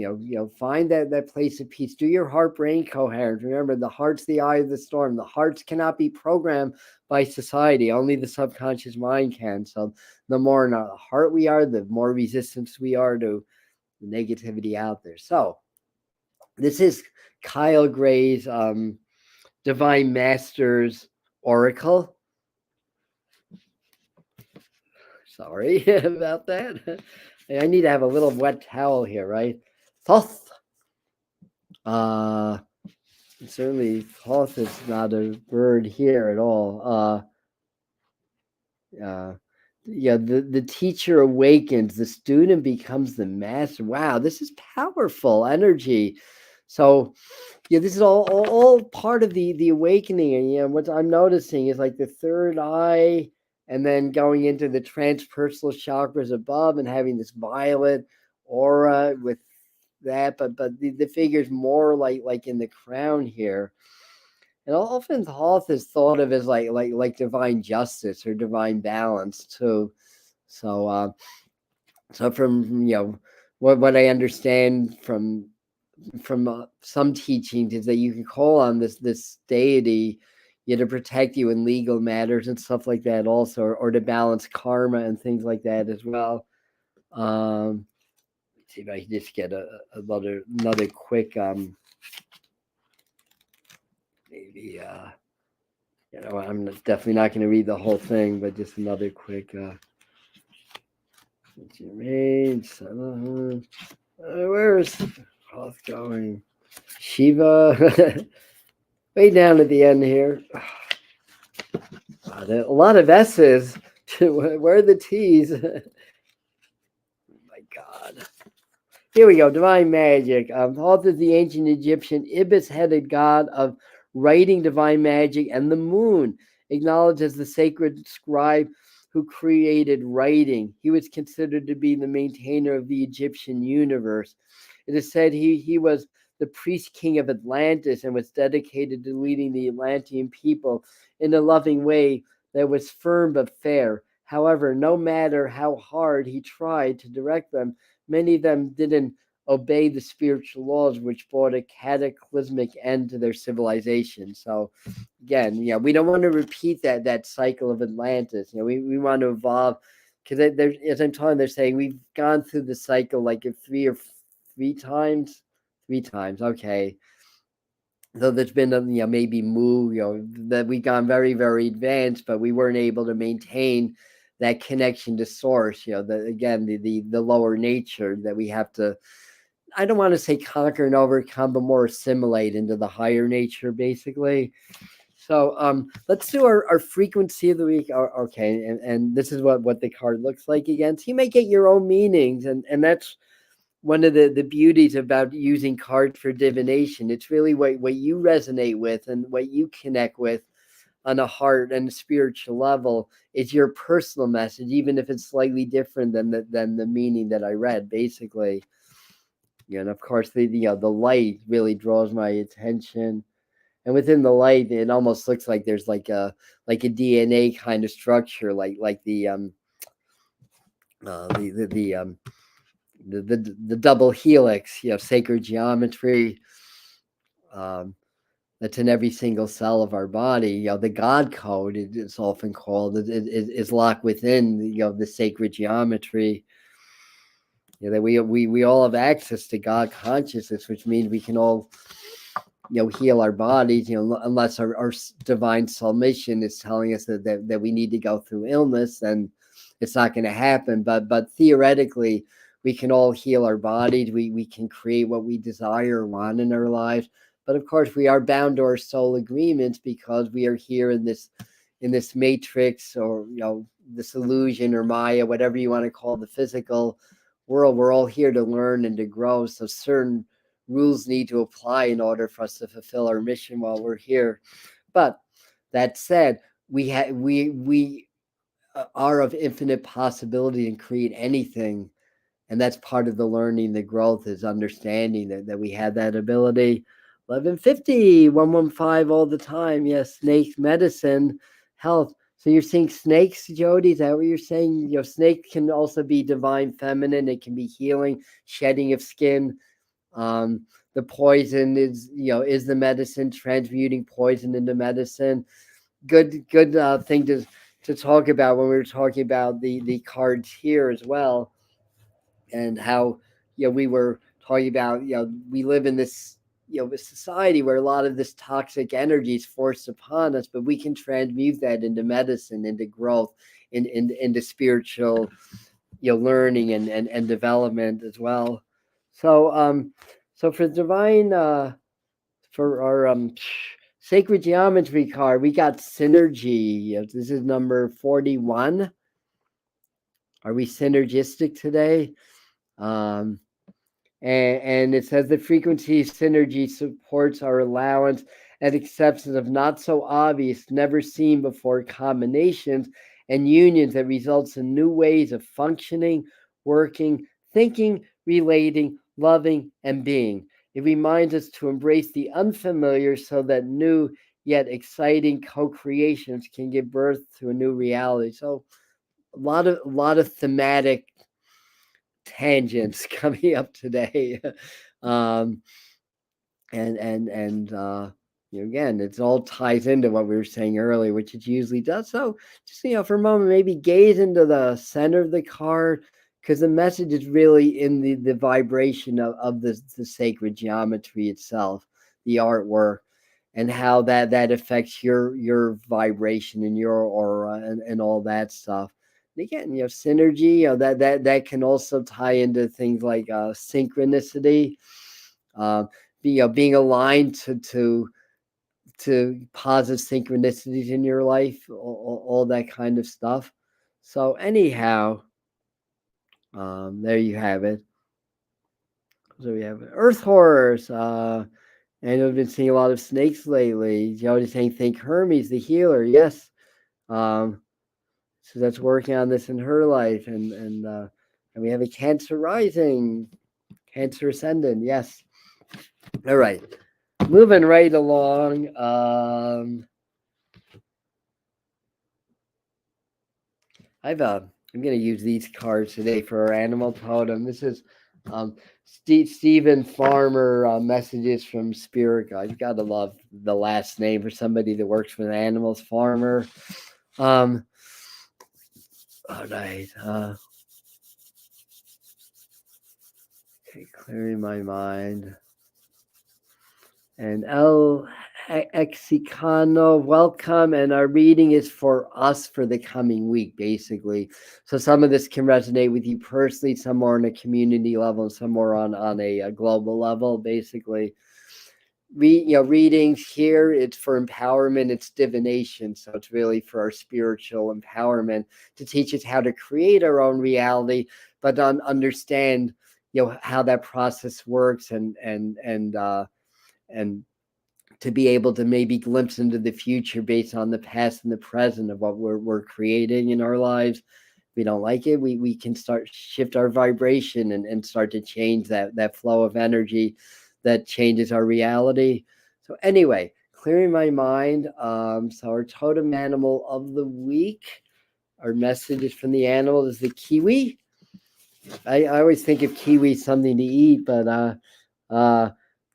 find that place of peace. Do your heart-brain coherence. Remember, the heart's the eye of the storm. The hearts cannot be programmed by society. Only the subconscious mind can. So the more in our heart we are, the more resistance we are to the negativity out there. So this is Kyle Gray's Divine Masters Oracle. Sorry about that. I need to have a little wet towel here, right? Thoth. Certainly Thoth is not a bird here at all. The teacher awakens, the student becomes the master. Wow, this is powerful energy. So this is all part of the awakening. And what I'm noticing is like the third eye, and then going into the transpersonal chakras above and having this violet aura with that, but the figure's more like in the crown here. And often Thoth is thought of as like divine justice or divine balance too. So from what I understand from some teachings is that you can call on this deity, to protect you in legal matters and stuff like that also, or to balance karma and things like that as well. Let's see if I can just get another quick maybe I'm definitely not going to read the whole thing, but just another quick where is Hoth going? Shiva way down at the end here. A lot of S's. Where are the T's? Oh my God. Here we go. Divine magic. Thoth is the ancient Egyptian ibis-headed god of writing, divine magic, and the moon, acknowledged as the sacred scribe who created writing. He was considered to be the maintainer of the Egyptian universe. It is said he was the priest king of Atlantis and was dedicated to leading the Atlantean people in a loving way that was firm but fair. However, no matter how hard he tried to direct them, many of them didn't obey the spiritual laws, which brought a cataclysmic end to their civilization. So again, we don't want to repeat that cycle of Atlantis. We want to evolve, because as I'm telling, they're saying we've gone through the cycle like 3 or three times. Three times. Okay. So there's been maybe that we've gone very, very advanced, but we weren't able to maintain that connection to source. The lower nature that we have to, I don't want to say conquer and overcome, but more assimilate into the higher nature, basically. So let's do our frequency of the week. Okay, and this is what the card looks like again. So you may get your own meanings, and that's one of the beauties about using cards for divination. It's really what you resonate with and what you connect with on a heart and a spiritual level is your personal message, even if it's slightly different than the meaning that I read, basically. And of course the light really draws my attention. And within the light, it almost looks like there's like a DNA kind of structure, like the double helix, sacred geometry. That's in every single cell of our body. The God code, it's often called, is locked within the sacred geometry. That we all have access to God consciousness, which means we can all heal our bodies, unless our divine soul mission is telling us that we need to go through illness, then it's not going to happen. But theoretically, we can all heal our bodies. We can create what we desire or want in our lives. But of course, we are bound to our soul agreements because we are here in this matrix, or this illusion or Maya, whatever you want to call the physical world. We're all here to learn and to grow. So certain rules need to apply in order for us to fulfill our mission while we're here. But that said, we are of infinite possibility and create anything. And that's part of the learning, the growth, is understanding that we have that ability. 1150, 115 all the time. Yes, snakes, medicine, health. So you're seeing snakes, Jody? Is that what you're saying? Snake can also be divine feminine. It can be healing, shedding of skin. The poison is the medicine, transmuting poison into medicine. Good thing to talk about when we were talking about the cards here as well, and how we were talking about we live in this society where a lot of this toxic energy is forced upon us, but we can transmute that into medicine, into growth, into spiritual learning and development as well. So for divine for our sacred geometry card, we got synergy. This is number 41. Are we synergistic today? And it says the frequency synergy supports our allowance and acceptance of not so obvious, never seen before combinations and unions that results in new ways of functioning, working, thinking, relating, loving, and being. It reminds us to embrace the unfamiliar so that new yet exciting co-creations can give birth to a new reality. So a lot of thematic tangents coming up today. um, and again, it all ties into what we were saying earlier, which it usually does. So just for a moment, maybe gaze into the center of the card, because the message is really in the vibration of the sacred geometry itself, the artwork, and how that affects your vibration and your aura and all that stuff. And again, synergy, that can also tie into things like synchronicity, being aligned to positive synchronicities in your life, all that kind of stuff. So anyhow, there you have it. So we have Earth Horse. And I've been seeing a lot of snakes lately. Jody's saying, think Hermes, the healer. Yes. So that's working on this in her life. And we have a Cancer rising, Cancer ascendant. Yes. All right. Moving right along. I'm going to use these cards today for our animal totem. This is Stephen Farmer messages from Spirit Guide. You got to love the last name for somebody that works with animals. Farmer. All right. Okay, clearing my mind. And El Exicano, welcome. And our reading is for us for the coming week, basically. So some of this can resonate with you personally, some more on a community level, and some more on a global level, basically. Readings here, it's for empowerment, it's divination. So it's really for our spiritual empowerment to teach us how to create our own reality, but understand, how that process works and to be able to maybe glimpse into the future based on the past and the present of what we're creating in our lives. If we don't like it, we can start shift our vibration and start to change that flow of energy that changes our reality. So anyway, clearing my mind. So our totem animal of the week, our message is from the animal is the kiwi. I always think of kiwi something to eat, but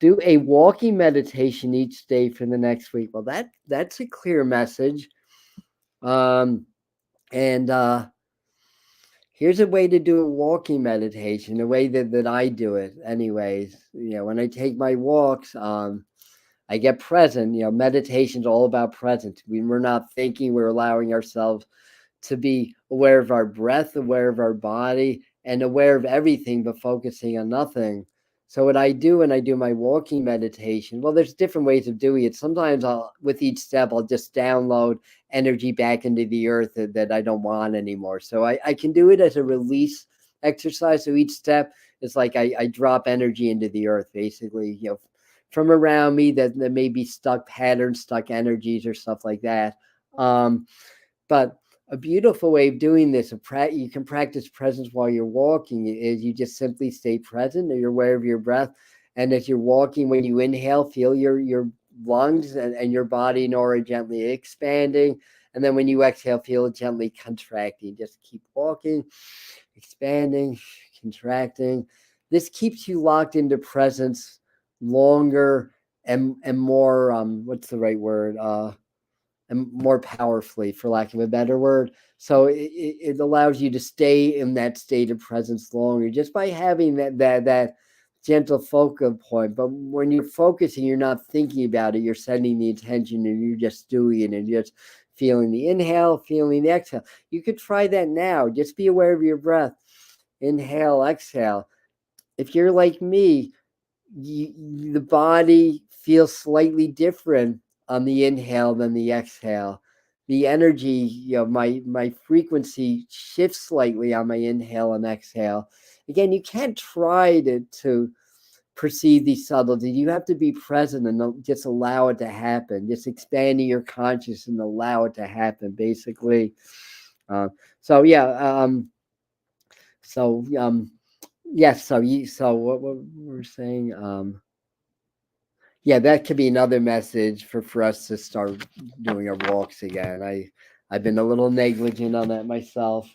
do a walking meditation each day for the next week. Well, that's a clear message. And here's a way to do a walking meditation, the way that I do it anyways. When I take my walks, I get present. Meditation's all about presence. We're not thinking, we're allowing ourselves to be aware of our breath, aware of our body, and aware of everything, but focusing on nothing. So what I do when I do my walking meditation, well, there's different ways of doing it. Sometimes with each step, I'll just download energy back into the earth that I don't want anymore. So I can do it as a release exercise. So each step is like I drop energy into the earth, basically, from around me that may be stuck patterns, stuck energies, or stuff like that. But a beautiful way of doing this, you can practice presence while you're walking, is you just simply stay present, or you're aware of your breath. And as you're walking, when you inhale, feel your lungs and your body and aura gently expanding. And then when you exhale, feel it gently contracting. Just keep walking, expanding, contracting. This keeps you locked into presence longer and more, what's the right word? And more powerfully, for lack of a better word. So it allows you to stay in that state of presence longer just by having that gentle focal point. But when you're focusing, you're not thinking about it. You're sending the attention, and you're just doing it, and just feeling the inhale, feeling the exhale. You could try that now. Just be aware of your breath. Inhale, exhale. If you're like me, the body feels slightly different on the inhale than the exhale. The energy, my frequency shifts slightly on my inhale and exhale. Again, you can't try to perceive these subtleties. You have to be present and just allow it to happen. Just expanding your consciousness and allow it to happen, basically. So yeah. So yes. So what we're saying. Yeah, that could be another message for us to start doing our walks again. I've been a little negligent on that myself.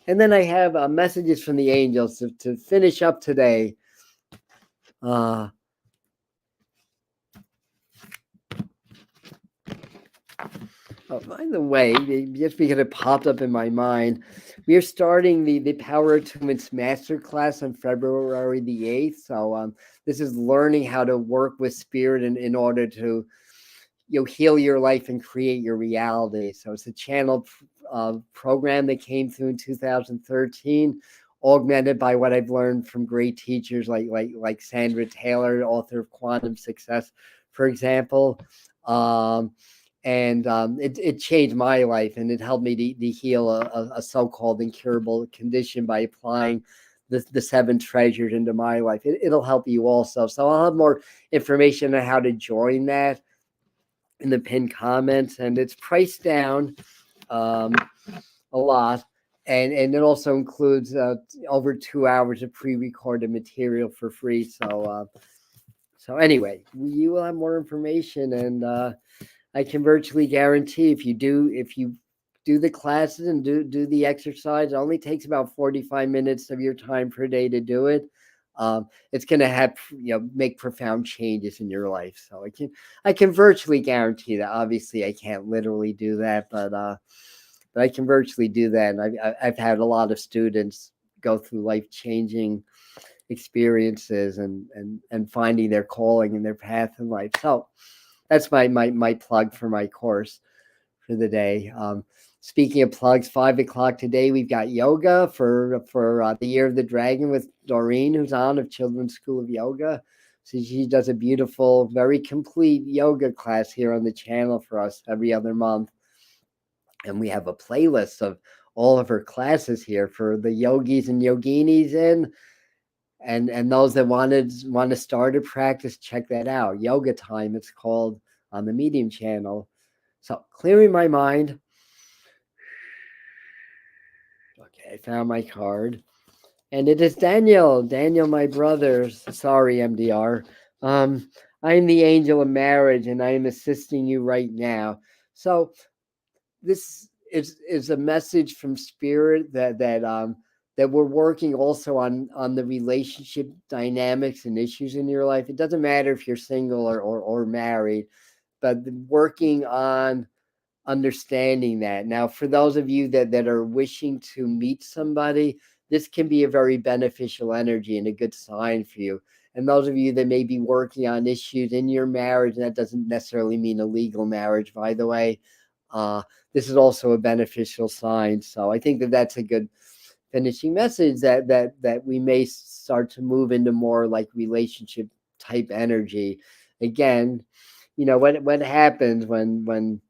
And then I have messages from the angels to finish up today. Oh, by the way, just because it popped up in my mind, we are starting the Power Attunements Masterclass on February the 8th. So this is learning how to work with spirit in order to heal your life and create your reality. So it's a channel program that came through in 2013, augmented by what I've learned from great teachers like Sandra Taylor, author of Quantum Success, for example. It changed my life, and it helped me to heal a so-called incurable condition by applying the 7 treasures into my life. It'll help you also. So I'll have more information on how to join that in the pinned comments, and it's priced down a lot, and it also includes over 2 hours of pre-recorded material for free. So anyway, you will have more information, and I can virtually guarantee if you do the classes and do the exercise, it only takes about 45 minutes of your time per day to do it. It's going to have make profound changes in your life. So I can virtually guarantee that. Obviously, I can't literally do that, but I can virtually do that. And I've had a lot of students go through life changing experiences and finding their calling and their path in life. So that's my plug for my course for the day. Speaking of plugs, 5 o'clock today we've got yoga for the Year of the Dragon with Doreen, who's on of Children's School of Yoga. So she does a beautiful, very complete yoga class here on the channel for us every other month, and we have a playlist of all of her classes here for the yogis and yoginis and those that want to start a practice. Check that out. Yoga Time, it's called, on the Medium channel. So clearing my mind. Okay, I found my card. And it is Daniel. Daniel, my brother. Sorry, MDR. I am the angel of marriage, and I am assisting you right now. So this is a message from Spirit that we're working also on the relationship dynamics and issues in your life. It doesn't matter if you're single or married, but working on understanding that. Now, for those of you that are wishing to meet somebody, this can be a very beneficial energy and a good sign for you. And those of you that may be working on issues in your marriage, and that doesn't necessarily mean a legal marriage, by the way, this is also a beneficial sign. So I think that's a good finishing message, that we may start to move into more like relationship type energy. Again, what happens when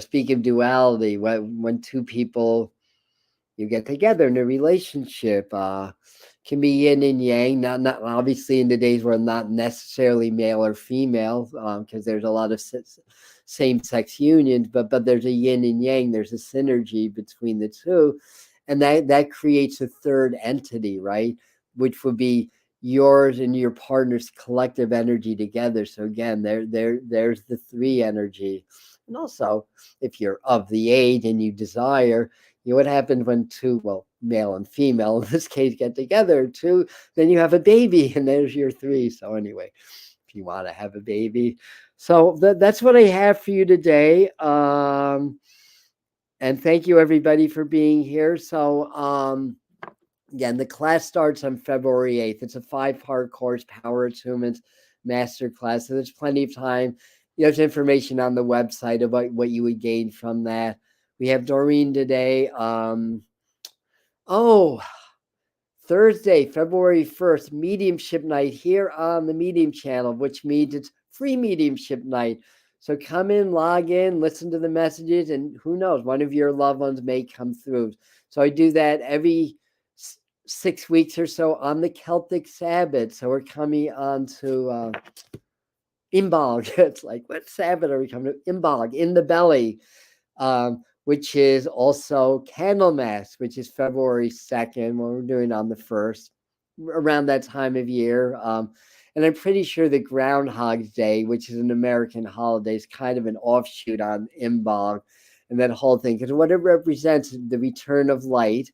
speak of duality, when two people you get together in a relationship, can be yin and yang, not obviously in the days where not necessarily male or female, because there's a lot of same-sex unions, but there's a yin and yang, there's a synergy between the two, and that creates a third entity, right, which would be yours and your partner's collective energy together. So again, there's the three energy. And also, if you're of the age and you desire, what happens when two, well, male and female in this case, get together? Then you have a baby, and there's your three. So anyway, if you want to have a baby. So that's what I have for you today. And thank you everybody for being here. So again, the class starts on February 8th. It's a 5-part course, Power Attunements Master Class. So there's plenty of time. There's information on the website about what you would gain from that. We have Doreen today. Thursday, February 1st, mediumship night here on the Medium channel, which means it's free mediumship night. So come in, log in, listen to the messages, and who knows, one of your loved ones may come through. So I do that every 6 weeks or so on the Celtic Sabbath. So we're coming on to Imbolg. It's like, what Sabbath are we coming to? Imbolg, in the belly, which is also Candlemas, which is February 2nd, what we're doing on the 1st, around that time of year. And I'm pretty sure the Groundhog's Day, which is an American holiday, is kind of an offshoot on Imbolg and that whole thing, because what it represents is the return of light,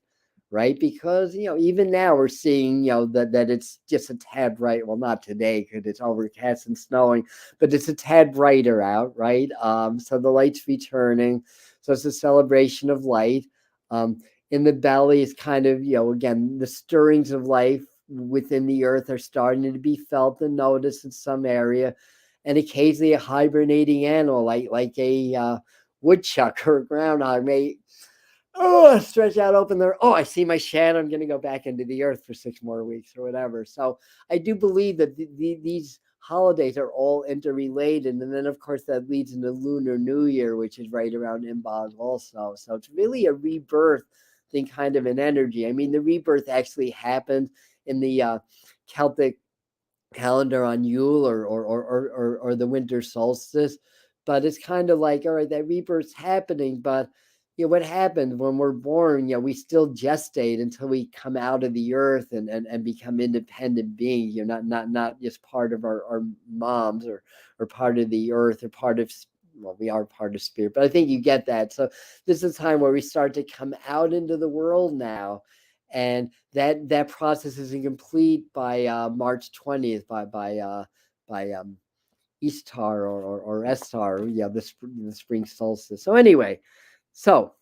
right? Because, even now we're seeing, that it's just a tad bright. Well, not today because it's overcast and snowing, but it's a tad brighter out, right? So the light's returning. So it's a celebration of light. In the belly is kind of, again, the stirrings of life within the earth are starting to be felt and noticed in some area. And occasionally a hibernating animal like a woodchuck or a groundhog may stretch out, open their, I see my shadow, I'm going to go back into the earth for 6 more weeks or whatever. So I do believe that these holidays are all interrelated. And then, of course, that leads into Lunar New Year, which is right around Imbolg also. So it's really a rebirth thing, kind of an energy. I mean, the rebirth actually happened in the Celtic calendar on Yule or the winter solstice. But it's kind of like, all right, that rebirth's happening, but what happens when we're born? We still gestate until we come out of the earth and become independent beings. Not just part of our moms or part of the earth or part of, well, we are part of spirit, but I think you get that. So this is a time where we start to come out into the world now, and that process is complete by March 20th by Easter or Estar, the spring solstice. So anyway. So,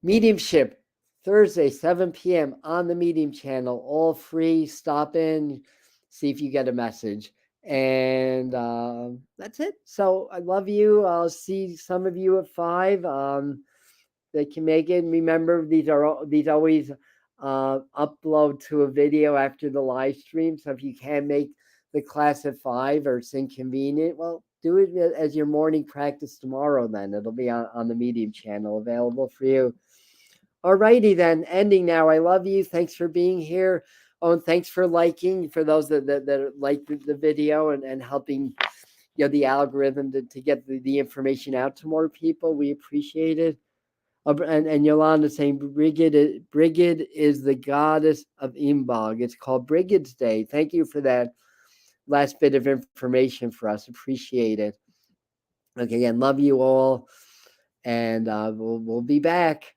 mediumship, Thursday, 7 p.m. on the Medium channel, all free. Stop in, see if you get a message. And that's it. So I love you. I'll see some of you at 5. They can make it. Remember, these always upload to a video after the live stream. So if you can't make the class at 5 or it's inconvenient, well, do it as your morning practice tomorrow. Then it'll be on the Medium channel available for you. Alrighty then, ending now. I love you. Thanks for being here. Oh, and thanks for liking, for those that like the video and helping the algorithm to get the information out to more people. We appreciate it. And Yolanda saying Brigid is the goddess of Imbog. It's called Brigid's Day. Thank you for that last bit of information for us. Appreciate it. Okay, again, love you all, and we'll be back.